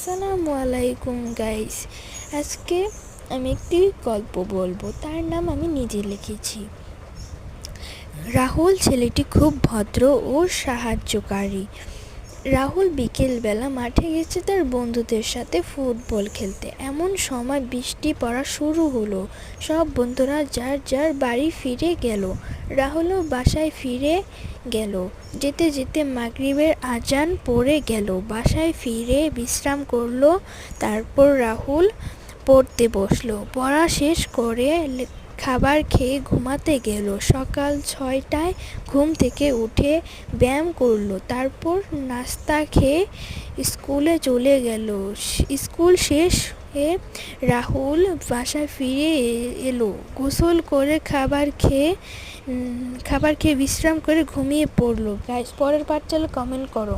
আসসালামু আলাইকুম গাইস। আজকে আমি একটি গল্প বলবো, তার নাম আমি নিজে লিখেছি। রাহুল ছেলেটি খুব ভদ্র ও সাহায্যকারী। রাহুল বিকেলবেলা মাঠে গেছে তার বন্ধুদের সাথে ফুটবল খেলতে। এমন সময় বৃষ্টি পড়া শুরু হলো। সব বন্ধুরা যার যার বাড়ি ফিরে গেল। রাহুলও বাসায় ফিরে গেল। যেতে যেতে মাগরিবের আজান পড়ে গেল। বাসায় ফিরে বিশ্রাম করলো। তারপর রাহুল পড়তে বসলো। পড়া শেষ করে খাবার খেয়ে ঘুমাতে গেল। সকাল 6টায় ঘুম থেকে উঠে ব্যায়াম করলো। তারপর নাস্তা খেয়ে স্কুলে চলে গেল। স্কুল শেষ হয়ে রাহুল বাসায় ফিরে এলো। গোসল করে খাবার খেয়ে বিশ্রাম করে ঘুমিয়ে পড়লো। গাইস, পরের পার্ট চাইলে কমেন্ট করো।